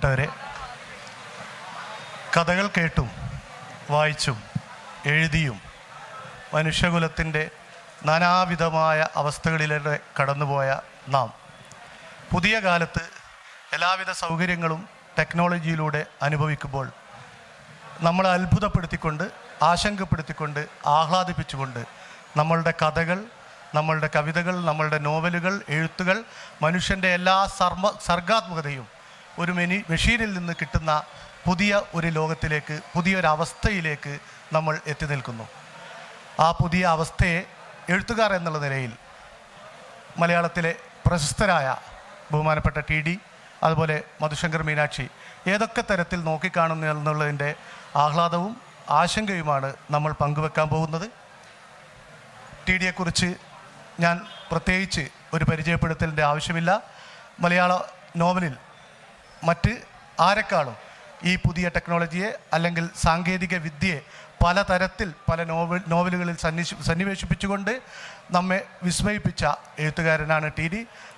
പ്രിയപ്പെട്ടവരെ, കഥകൾ കേട്ടും വായിച്ചും എഴുതിയും മനുഷ്യകുലത്തിൻ്റെ നാനാവിധമായ അവസ്ഥകളിലൂടെ കടന്നുപോയ നാം പുതിയ കാലത്ത് എല്ലാവിധ സൗകര്യങ്ങളും ടെക്നോളജിയിലൂടെ അനുഭവിക്കുമ്പോൾ നമ്മളെ അത്ഭുതപ്പെടുത്തിക്കൊണ്ട്, ആശങ്കപ്പെടുത്തിക്കൊണ്ട്, ആഹ്ലാദിപ്പിച്ചുകൊണ്ട് നമ്മളുടെ കഥകൾ, നമ്മളുടെ കവിതകൾ, നമ്മളുടെ നോവലുകൾ, എഴുത്തുകൾ, മനുഷ്യൻ്റെ എല്ലാ സർഗാത്മകതയും ഒരു മെഷീനിൽ നിന്ന് കിട്ടുന്ന പുതിയ ഒരു ലോകത്തിലേക്ക്, പുതിയൊരവസ്ഥയിലേക്ക് നമ്മൾ എത്തി നിൽക്കുന്നു. ആ പുതിയ അവസ്ഥയെ എഴുത്തുകാർ എന്നുള്ള നിലയിൽ മലയാളത്തിലെ പ്രശസ്തരായ ബഹുമാനപ്പെട്ട TD, അതുപോലെ മധുശങ്കർ മീനാക്ഷി ഏതൊക്കെ തരത്തിൽ നോക്കിക്കാണുന്നു എന്നുള്ളതിൻ്റെ ആഹ്ലാദവും ആശങ്കയുമാണ് നമ്മൾ പങ്കുവെക്കാൻ പോകുന്നത്. TDയെക്കുറിച്ച് ഞാൻ പ്രത്യേകിച്ച് ഒരു പരിചയപ്പെടുത്തലിൻ്റെ ആവശ്യമില്ല. മലയാള നോവലിൽ മറ്റ് ആരെക്കാളും ഈ പുതിയ ടെക്നോളജിയെ അല്ലെങ്കിൽ സാങ്കേതിക വിദ്യയെ പലതരത്തിൽ പല നോവലുകളിൽ സന്നിവേശിപ്പിച്ചുകൊണ്ട് നമ്മെ വിസ്മയിപ്പിച്ച എഴുത്തുകാരനാണ് TD.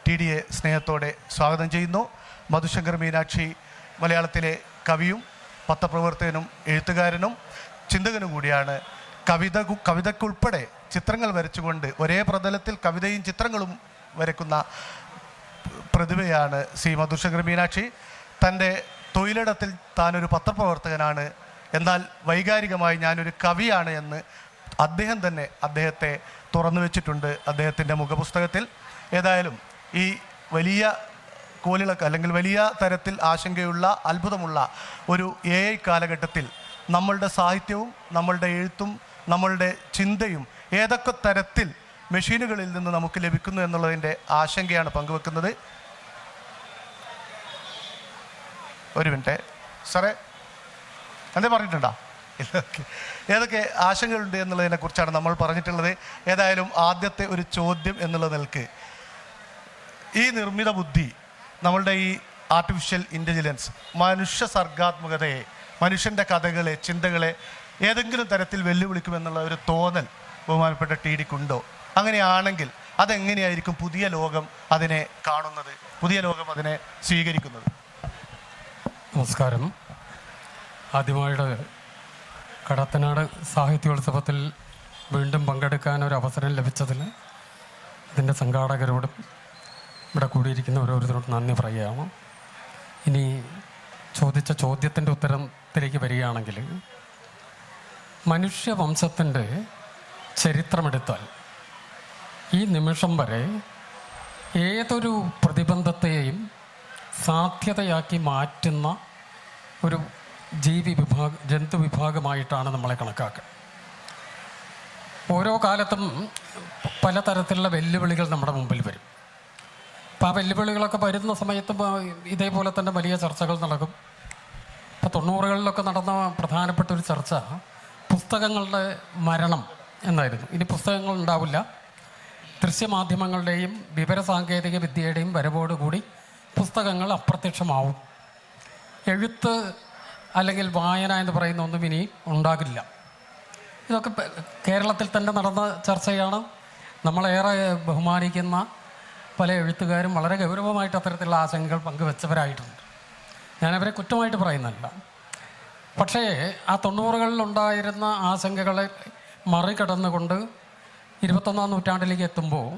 TDയെ സ്നേഹത്തോടെ സ്വാഗതം ചെയ്യുന്നു. മധുശങ്കർ മീനാക്ഷി മലയാളത്തിലെ കവിയും പത്രപ്രവർത്തകനും എഴുത്തുകാരനും ചിന്തകനും കൂടിയാണ്. കവിതയ്ക്കുൾപ്പെടെ ചിത്രങ്ങൾ വരച്ചുകൊണ്ട് ഒരേ പ്രതലത്തിൽ കവിതയും ചിത്രങ്ങളും വരയ്ക്കുന്ന പ്രതിഭയാണ് ശ്രീ മധുശങ്കർ മീനാക്ഷി. തൻ്റെ തൊഴിലിടത്തിൽ താനൊരു പത്രപ്രവർത്തകനാണ്, എന്നാൽ വൈകാരികമായി ഞാനൊരു കവിയാണ് എന്ന് അദ്ദേഹം തന്നെ അദ്ദേഹത്തെ തുറന്നു വെച്ചിട്ടുണ്ട് അദ്ദേഹത്തിൻ്റെ മുഖപുസ്തകത്തിൽ. ഏതായാലും ഈ വലിയ കോലിളക്ക് അല്ലെങ്കിൽ വലിയ തരത്തിൽ ആശങ്കയുള്ള, അത്ഭുതമുള്ള ഒരു AI കാലഘട്ടത്തിൽ നമ്മളുടെ സാഹിത്യവും നമ്മളുടെ എഴുത്തും നമ്മളുടെ ചിന്തയും ഏതൊക്കെ തരത്തിൽ മെഷീനുകളിൽ നിന്ന് നമുക്ക് ലഭിക്കുന്നു എന്നുള്ളതിൻ്റെ ആശങ്കയാണ് പങ്കുവെക്കുന്നത്. ഒരു മിനിറ്റ് സാറേ, എന്തേ പറഞ്ഞിട്ടുണ്ടോ? ഇല്ല, ഓക്കെ. ഏതൊക്കെ ആശങ്കകളുണ്ട് എന്നുള്ളതിനെക്കുറിച്ചാണ് നമ്മൾ പറഞ്ഞിട്ടുള്ളത്. ഏതായാലും ആദ്യത്തെ ഒരു ചോദ്യം എന്നുള്ള നിലക്ക്, ഈ നിർമ്മിത ബുദ്ധി, നമ്മളുടെ ഈ ആർട്ടിഫിഷ്യൽ ഇൻ്റലിജൻസ് മനുഷ്യ സർഗാത്മകതയെ, മനുഷ്യൻ്റെ കഥകളെ, ചിന്തകളെ ഏതെങ്കിലും തരത്തിൽ വെല്ലുവിളിക്കുമെന്നുള്ള ഒരു തോന്നൽ ബഹുമാനപ്പെട്ട TDക്കുണ്ടോ? അങ്ങനെയാണെങ്കിൽ അതെങ്ങനെയായിരിക്കും പുതിയ ലോകം അതിനെ കാണുന്നത്, പുതിയ ലോകം അതിനെ സ്വീകരിക്കുന്നത്? നമസ്കാരം. ആദ്യമായിട്ട് കടത്തനാട് സാഹിത്യോത്സവത്തിൽ വീണ്ടും പങ്കെടുക്കാൻ ഒരു അവസരം ലഭിച്ചതിൽ ഇതിൻ്റെ സംഘാടകരോടും ഇവിടെ കൂടിയിരിക്കുന്ന ഓരോരുത്തരോടും നന്ദി പറയുകയാണ്. ഇനി ചോദിച്ച ചോദ്യത്തിൻ്റെ ഉത്തരത്തിലേക്ക് വരികയാണെങ്കിൽ, മനുഷ്യവംശത്തിൻ്റെ ചരിത്രമെടുത്താൽ ഈ നിമിഷം വരെ ഏതൊരു പ്രതിബന്ധത്തെയും സാധ്യതയാക്കി മാറ്റുന്ന ഒരു ജന്തു വിഭാഗമായിട്ടാണ് നമ്മളെ കണക്കാക്കുക. ഓരോ കാലത്തും പലതരത്തിലുള്ള വെല്ലുവിളികൾ നമ്മുടെ മുമ്പിൽ വരും. അപ്പോൾ ആ വെല്ലുവിളികളൊക്കെ വരുന്ന സമയത്ത് ഇതേപോലെ തന്നെ വലിയ ചർച്ചകൾ നടക്കും. ഇപ്പോൾ 90കളിലൊക്കെ നടന്ന പ്രധാനപ്പെട്ട ഒരു ചർച്ച പുസ്തകങ്ങളുടെ മരണം എന്നായിരുന്നു. ഇനി പുസ്തകങ്ങൾ ഉണ്ടാവില്ല, ദൃശ്യമാധ്യമങ്ങളുടെയും വിവരസാങ്കേതിക വിദ്യയുടെയും വരവോടുകൂടി പുസ്തകങ്ങൾ അപ്രത്യക്ഷമാവും, എഴുത്ത് അല്ലെങ്കിൽ വായന എന്ന് പറയുന്ന ഒന്നും ഇനി ഉണ്ടാകില്ല. ഇതൊക്കെ കേരളത്തിൽ തന്നെ നടന്ന ചർച്ചയാണ്. നമ്മളേറെ ബഹുമാനിക്കുന്ന പല എഴുത്തുകാരും വളരെ ഗൗരവമായിട്ട് അത്തരത്തിലുള്ള ആശങ്കകൾ പങ്കുവെച്ചവരായിട്ടുണ്ട്. ഞാനവരെ കുറ്റമായിട്ട് പറയുന്നില്ല. പക്ഷേ ആ 90കളിൽ ഉണ്ടായിരുന്ന ആശങ്കകളെ മറികടന്നുകൊണ്ട് 21ാം നൂറ്റാണ്ടിലേക്ക് എത്തുമ്പോൾ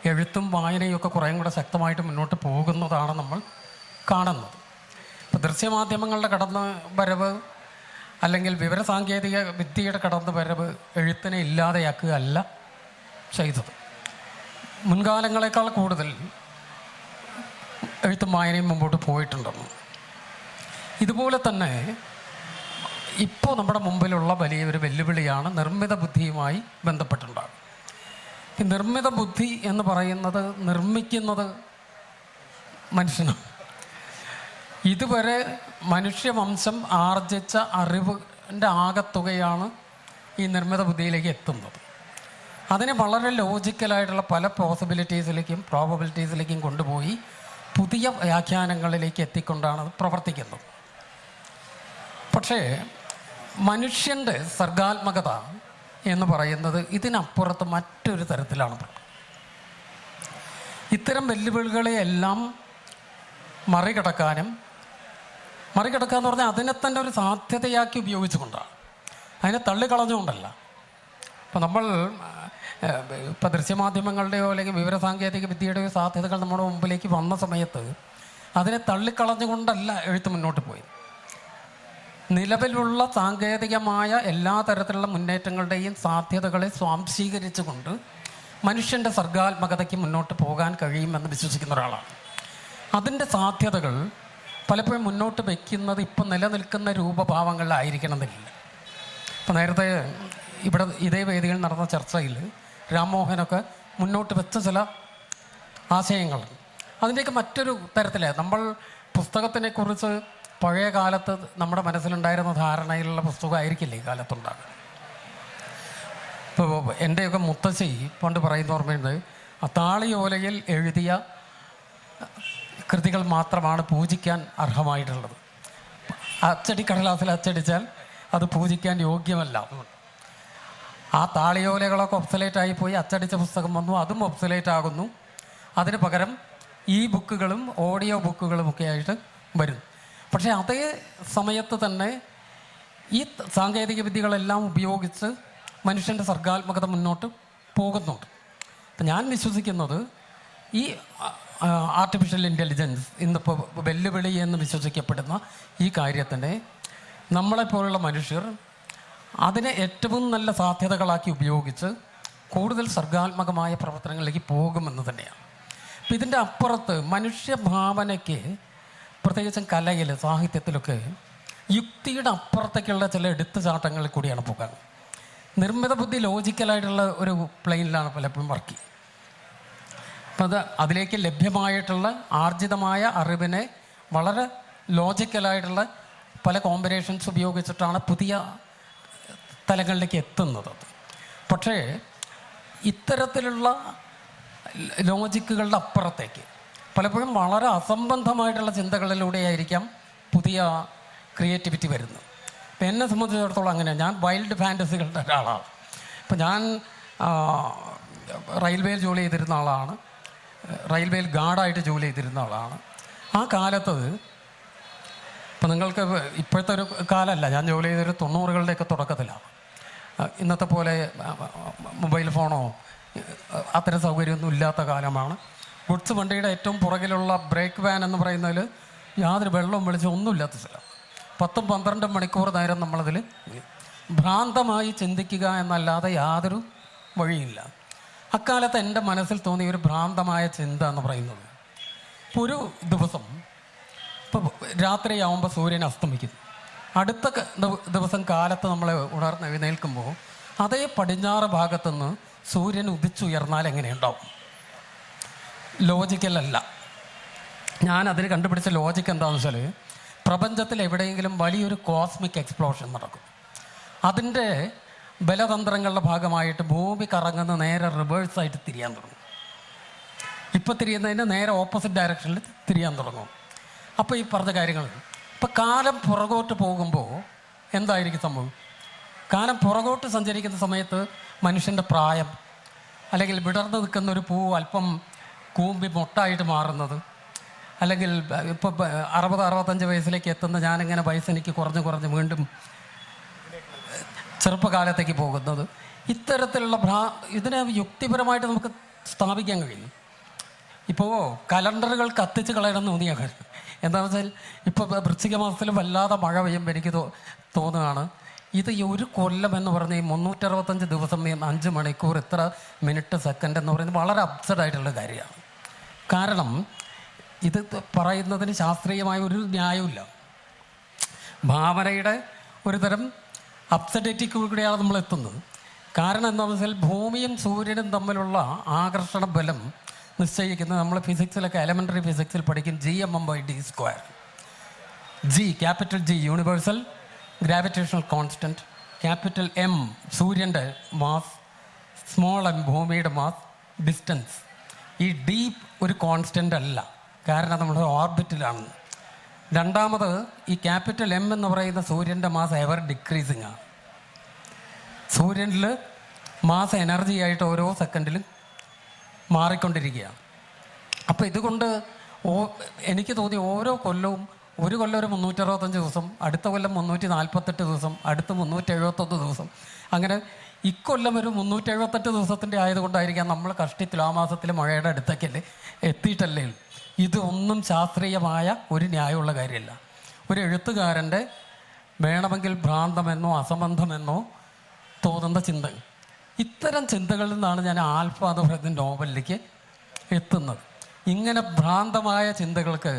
എഴുത്തും വായനയും ഒക്കെ കുറേയും കൂടെ ശക്തമായിട്ട് മുന്നോട്ട് പോകുന്നതാണ് നമ്മൾ കാണുന്നത്. ഇപ്പോൾ ദൃശ്യമാധ്യമങ്ങളുടെ കടന്നു വരവ് അല്ലെങ്കിൽ വിവരസാങ്കേതിക വിദ്യയുടെ കടന്നു വരവ് എഴുത്തിനെ ഇല്ലാതെയാക്കുകയല്ല ചെയ്തത്. മുൻകാലങ്ങളെക്കാൾ കൂടുതൽ എഴുത്തും വായനയും മുമ്പോട്ട് പോയിട്ടുണ്ടെന്ന്. ഇതുപോലെ തന്നെ ഇപ്പോൾ നമ്മുടെ മുമ്പിലുള്ള വലിയൊരു വെല്ലുവിളിയാണ് നിർമ്മിത ബുദ്ധിയുമായി ബന്ധപ്പെട്ടുണ്ടാകും. ഈ നിർമ്മിത ബുദ്ധി എന്ന് പറയുന്നത് നിർമ്മിക്കുന്നത് മനുഷ്യനാണ്. ഇതുവരെ മനുഷ്യവംശം ആർജിച്ച അറിവിൻ്റെ ആകത്തുകയാണ് ഈ നിർമ്മിത ബുദ്ധിയിലേക്ക് എത്തുന്നത്. അതിനെ വളരെ ലോജിക്കലായിട്ടുള്ള പല പോസിബിലിറ്റീസിലേക്കും പ്രോബബിലിറ്റീസിലേക്കും കൊണ്ടുപോയി പുതിയ വ്യാഖ്യാനങ്ങളിലേക്ക് എത്തിക്കൊണ്ടാണ് അത് പ്രവർത്തിക്കുന്നത്. പക്ഷേ മനുഷ്യൻ്റെ സർഗാത്മകത എന്ന് പറയുന്നത് ഇതിനപ്പുറത്ത് മറ്റൊരു തരത്തിലാണ്. ഇത്തരം വെല്ലുവിളികളെയെല്ലാം മറികടക്കാനും മറികടക്കുക എന്ന് പറഞ്ഞാൽ അതിനെ തന്നെ ഒരു സാധ്യതയാക്കി ഉപയോഗിച്ചുകൊണ്ടാണ്, അതിനെ തള്ളിക്കളഞ്ഞുകൊണ്ടല്ല. ഇപ്പം നമ്മൾ ഇപ്പം ദൃശ്യമാധ്യമങ്ങളുടെയോ അല്ലെങ്കിൽ വിവരസാങ്കേതിക വിദ്യയുടെയോ സാധ്യതകൾ നമ്മുടെ മുമ്പിലേക്ക് വന്ന സമയത്ത് അതിനെ തള്ളിക്കളഞ്ഞുകൊണ്ടല്ല എഴുത്ത് മുന്നോട്ട് പോയി. നിലവിലുള്ള സാങ്കേതികമായ എല്ലാ തരത്തിലുള്ള മുന്നേറ്റങ്ങളുടെയും സാധ്യതകളെ സ്വാംശീകരിച്ചുകൊണ്ട് മനുഷ്യൻ്റെ സർഗാത്മകതയ്ക്ക് മുന്നോട്ട് പോകാൻ കഴിയുമെന്ന് വിശ്വസിക്കുന്ന ഒരാളാണ്. അതിൻ്റെ സാധ്യതകൾ പലപ്പോഴും മുന്നോട്ട് വയ്ക്കുന്നത് ഇപ്പം നിലനിൽക്കുന്ന രൂപഭാവങ്ങളിലായിരിക്കണമെന്നില്ല. ഇപ്പം നേരത്തെ ഇവിടെ ഇതേ വേദിയിൽ നടന്ന ചർച്ചയിൽ രാംമോഹനൊക്കെ മുന്നോട്ട് വെച്ച ചില ആശയങ്ങൾ അതിൻ്റെയൊക്കെ മറ്റൊരു തരത്തിലെ നമ്മൾ പുസ്തകത്തിനെക്കുറിച്ച് പഴയ കാലത്ത് നമ്മുടെ മനസ്സിലുണ്ടായിരുന്ന ധാരണയിലുള്ള പുസ്തകമായിരിക്കില്ല ഈ കാലത്തുണ്ടാകുക. ഇപ്പോൾ എൻ്റെയൊക്കെ മുത്തശ്ശി പണ്ട് പറയുന്ന ഓർമ്മയുണ്ട്, താളിയോലയിൽ എഴുതിയ കൃതികൾ മാത്രമാണ് പൂജിക്കാൻ അർഹമായിട്ടുള്ളത്. അച്ചടിക്കടലാസിൽ അച്ചടിച്ചാൽ അത് പൂജിക്കാൻ യോഗ്യമല്ല. ആ താളിയോലകളൊക്കെ ഒബ്സലേറ്റായി പോയി അച്ചടിച്ച പുസ്തകം വന്നു, അതും ഒബ്സലേറ്റ് ആകുന്നു. അതിന് പകരം ഈ ബുക്കുകളും ഓഡിയോ ബുക്കുകളും ഒക്കെ ആയിട്ട് വരും. പക്ഷേ അതേ സമയത്ത് തന്നെ ഈ സാങ്കേതിക വിദ്യകളെല്ലാം ഉപയോഗിച്ച് മനുഷ്യൻ്റെ സർഗാത്മകത മുന്നോട്ട് പോകുന്നുണ്ട്. അപ്പം ഞാൻ വിശ്വസിക്കുന്നത് ഈ ആർട്ടിഫിഷ്യൽ ഇൻ്റലിജൻസ് ഇന്നിപ്പോൾ വെല്ലുവിളി എന്ന് വിശ്വസിക്കപ്പെടുന്ന ഈ കാര്യത്തിനെ നമ്മളെപ്പോലുള്ള മനുഷ്യർ അതിനെ ഏറ്റവും നല്ല സാധ്യതകളാക്കി ഉപയോഗിച്ച് കൂടുതൽ സർഗാത്മകമായ പ്രവർത്തനങ്ങളിലേക്ക് പോകുമെന്ന് തന്നെയാണ്. അപ്പം ഇതിൻ്റെ അപ്പുറത്ത് മനുഷ്യഭാവനയ്ക്ക് പ്രത്യേകിച്ചും കലയിൽ സാഹിത്യത്തിലൊക്കെ യുക്തിയുടെ അപ്പുറത്തേക്കുള്ള ചില എടുത്തുചാട്ടങ്ങളിൽ കൂടിയാണ് പോകാൻ. നിർമ്മിത ബുദ്ധി ലോജിക്കലായിട്ടുള്ള ഒരു പ്ലെയിനിലാണ് പലപ്പോഴും വർക്ക് ചെയ്യുക. അപ്പം അതിലേക്ക് ലഭ്യമായിട്ടുള്ള ആർജിതമായ അറിവിനെ വളരെ ലോജിക്കലായിട്ടുള്ള പല കോമ്പിനേഷൻസ് ഉപയോഗിച്ചിട്ടാണ് പുതിയ തലങ്ങളിലേക്ക് എത്തുന്നത്. പക്ഷേ ഇത്തരത്തിലുള്ള ലോജിക്കുകളുടെ അപ്പുറത്തേക്ക് പലപ്പോഴും വളരെ അസംബന്ധമായിട്ടുള്ള ചിന്തകളിലൂടെയായിരിക്കാം പുതിയ ക്രിയേറ്റിവിറ്റി വരുന്നത്. ഇപ്പം എന്നെ സംബന്ധിച്ചിടത്തോളം അങ്ങനെയാണ്. ഞാൻ വൈൽഡ് ഫാൻറ്റസികളുടെ ഒരാളാണ്. ഇപ്പം ഞാൻ റെയിൽവേയിൽ ജോലി ചെയ്തിരുന്ന ആളാണ്, റെയിൽവേയിൽ ഗാർഡായിട്ട് ജോലി ചെയ്തിരുന്ന ആളാണ്. ആ കാലത്ത് ഇപ്പം നിങ്ങൾക്ക് ഇപ്പോഴത്തെ ഒരു കാലമല്ല, ഞാൻ ജോലി ചെയ്തൊരു 90കളുടെയൊക്കെ തുടക്കത്തിലാണ്. ഇന്നത്തെ പോലെ മൊബൈൽ ഫോണോ അത്തരം സൗകര്യമൊന്നും ഇല്ലാത്ത കാലമാണ്. ഗുഡ്സ് വണ്ടിയുടെ ഏറ്റവും പുറകിലുള്ള ബ്രേക്ക് വാൻ എന്ന് പറയുന്നതിൽ യാതൊരു വെള്ളവും വെളിച്ചം ഒന്നുമില്ലാത്ത സ്ഥലം. 10-12 മണിക്കൂർ നേരം നമ്മളതിൽ ഭ്രാന്തമായി ചിന്തിക്കുക എന്നല്ലാതെ യാതൊരു വഴിയില്ല. അക്കാലത്ത് എൻ്റെ മനസ്സിൽ തോന്നിയ ഒരു ഭ്രാന്തമായ ചിന്ത എന്ന് പറയുന്നത്, ഒരു ദിവസം ഇപ്പോൾ രാത്രിയാവുമ്പോൾ സൂര്യൻ അസ്തമിക്കുന്നു, അടുത്ത ദിവസം കാലത്ത് നമ്മൾ ഉണർന്ന് എഴുന്നേൽക്കുമ്പോൾ അതേ പടിഞ്ഞാറ് ഭാഗത്തുനിന്ന് സൂര്യൻ ഉദിച്ചുയർന്നാൽ എങ്ങനെയുണ്ടാവും? ലോജിക്കലല്ല. ഞാൻ അതിന് കണ്ടുപിടിച്ച ലോജിക്ക് എന്താണെന്ന് വെച്ചാൽ, പ്രപഞ്ചത്തിൽ എവിടെയെങ്കിലും വലിയൊരു കോസ്മിക് എക്സ്പ്ലോഷൻ നടക്കും. അതിൻ്റെ ബലതന്ത്രങ്ങളുടെ ഭാഗമായിട്ട് ഭൂമി കറങ്ങുന്ന നേരെ റിവേഴ്സായിട്ട് തിരിയാൻ തുടങ്ങും. ഇപ്പം തിരിയുന്നതിന് നേരെ ഓപ്പോസിറ്റ് ഡയറക്ഷനിൽ തിരിയാൻ തുടങ്ങും. അപ്പോൾ ഈ പറഞ്ഞ കാര്യങ്ങൾ ഇപ്പം കാലം പുറകോട്ട് പോകുമ്പോൾ എന്തായിരിക്കും സംഭവം? കാലം പുറകോട്ട് സഞ്ചരിക്കുന്ന സമയത്ത് മനുഷ്യൻ്റെ പ്രായം, അല്ലെങ്കിൽ വിടർന്ന് നിൽക്കുന്ന ഒരു പൂ അല്പം കൂമ്പി മൊട്ടായിട്ട് മാറുന്നത്, അല്ലെങ്കിൽ ഇപ്പോൾ 60-65 വയസ്സിലേക്ക് എത്തുന്ന ഞാനിങ്ങനെ വയസ്സെനിക്ക് കുറഞ്ഞ് വീണ്ടും ചെറുപ്പകാലത്തേക്ക് പോകുന്നത്, ഇത്തരത്തിലുള്ള ഇതിനെ യുക്തിപരമായിട്ട് നമുക്ക് സ്ഥാപിക്കാൻ കഴിയും. ഇപ്പോൾ കലണ്ടറുകൾ കത്തിച്ച് കളയണമെന്ന് തോന്നിയാൽ കാര്യം എന്താണെന്ന് വെച്ചാൽ, ഇപ്പോൾ വൃശ്ചിക മാസത്തിൽ വല്ലാതെ മഴ പെയ്യുമ്പോൾ എനിക്ക് തോന്നുകയാണ്, ഇത് ഈ ഒരു കൊല്ലം എന്ന് പറഞ്ഞാൽ ഈ 365 ദിവസം 5 മണിക്കൂർ ഇത്ര മിനിറ്റ് സെക്കൻഡ് എന്ന് പറയുന്നത് വളരെ അബ്സർഡായിട്ടുള്ള കാര്യമാണ്. കാരണം ഇത് പറയുന്നതിന് ശാസ്ത്രീയമായ ഒരു ന്യായമില്ല. ഭാവനയുടെ ഒരു തരം അബ്സഡേറ്റിക്കൂടെയാണ് നമ്മൾ എത്തുന്നത്. കാരണം എന്താണെന്ന് വെച്ചാൽ, ഭൂമിയും സൂര്യനും തമ്മിലുള്ള ആകർഷണ ബലം നിശ്ചയിക്കുന്നത് നമ്മൾ ഫിസിക്സിലൊക്കെ എലമെൻ്ററി ഫിസിക്സിൽ പഠിക്കും Gm/d². G, capital G universal gravitational constant, capital M സൂര്യൻ്റെ മാസ്, സ്മോൾ m ഭൂമിയുടെ മാസ്, ഡിസ്റ്റൻസ്. ഈ D ഒരു കോൺസ്റ്റൻ്റ് അല്ല, കാരണം നമ്മുടെ ഓർബിറ്റിലാണ്. രണ്ടാമത് ഈ ക്യാപിറ്റൽ M എന്ന് പറയുന്ന സൂര്യൻ്റെ മാസ് എവർ ഡിക്രീസിങ് ആണ്. സൂര്യനിൽ മാസ് എനർജി ആയിട്ട് ഓരോ സെക്കൻഡിലും മാറിക്കൊണ്ടിരിക്കുകയാണ്. അപ്പോൾ ഇതുകൊണ്ട് എനിക്ക് തോന്നി ഓരോ കൊല്ലവും ഒരു കൊല്ലം ഒരു 365 ദിവസം, അടുത്ത കൊല്ലം 348 ദിവസം, അടുത്ത 371 ദിവസം, അങ്ങനെ ഇക്കൊല്ലം ഒരു 378 ദിവസത്തിൻ്റെ ആയതുകൊണ്ടായിരിക്കാം നമ്മൾ കഷ്ടി തുലാമാസത്തിൽ മഴയുടെ അടുത്തേക്കല്ലേ എത്തിയിട്ടല്ലേ. ഇതൊന്നും ശാസ്ത്രീയമായ ഒരു ന്യായമുള്ള കാര്യമല്ല. ഒരു എഴുത്തുകാരൻ്റെ വേണമെങ്കിൽ ഭ്രാന്തമെന്നോ അസംബന്ധമെന്നോ തോന്നുന്ന ചിന്ത, ഇത്തരം ചിന്തകളിൽ നിന്നാണ് ഞാൻ ആൽഫ എന്ന് പറയുന്ന നോവലിലേക്ക് എത്തുന്നത്. ഇങ്ങനെ ഭ്രാന്തമായ ചിന്തകൾക്ക്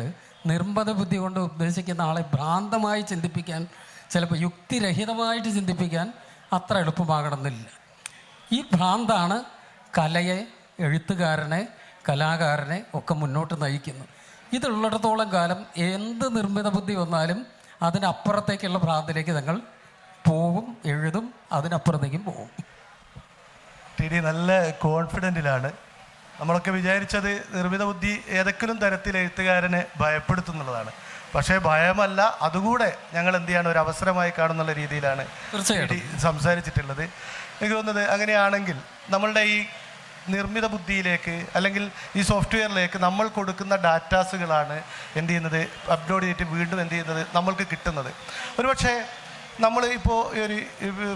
നിർമ്മത ബുദ്ധി കൊണ്ട് ഉദ്ദേശിക്കുന്ന ആളെ ഭ്രാന്തമായി ചിന്തിപ്പിക്കാൻ, ചിലപ്പോൾ യുക്തിരഹിതമായിട്ട് ചിന്തിപ്പിക്കാൻ അത്ര എളുപ്പമാകണമെന്നില്ല. ഈ ഭ്രാന്താണ് കലയെ, എഴുത്തുകാരനെ, കലാകാരനെ ഒക്കെ മുന്നോട്ട് നയിക്കുന്നത്. ഇതുള്ളിടത്തോളം കാലം എന്ത് നിർമ്മിത ബുദ്ധി വന്നാലും അതിനപ്പുറത്തേക്കുള്ള ഭ്രാന്തിലേക്ക് ഞങ്ങൾ പോവും, എഴുതും, അതിനപ്പുറത്തേക്കും പോവും. ടി ഡി നല്ല കോൺഫിഡൻറ്റിലാണ്. നമ്മളൊക്കെ വിചാരിച്ചത് നിർമ്മിത ബുദ്ധി ഏതെങ്കിലും തരത്തിൽ എഴുത്തുകാരനെ ഭയപ്പെടുത്തുന്നുള്ളതാണ്. പക്ഷേ ഭയമല്ല, അതുകൂടെ ഞങ്ങൾ എന്ത് ചെയ്യാണ് ഒരു അവസരമായി കാണുന്നുള്ള രീതിയിലാണ് തീർച്ചയായിട്ടും സംസാരിച്ചിട്ടുള്ളത്. എനിക്ക് തോന്നുന്നത് അങ്ങനെയാണെങ്കിൽ നമ്മളുടെ ഈ നിർമ്മിത ബുദ്ധിയിലേക്ക് അല്ലെങ്കിൽ ഈ സോഫ്റ്റ്വെയറിലേക്ക് നമ്മൾ കൊടുക്കുന്ന ഡാറ്റാസുകളാണ് എന്ത് ചെയ്യുന്നത്, അപ്ലോഡ് ചെയ്തിട്ട് വീണ്ടും എന്ത് ചെയ്യുന്നത് നമ്മൾക്ക് കിട്ടുന്നത്. ഒരുപക്ഷെ നമ്മൾ ഇപ്പോൾ ഒരു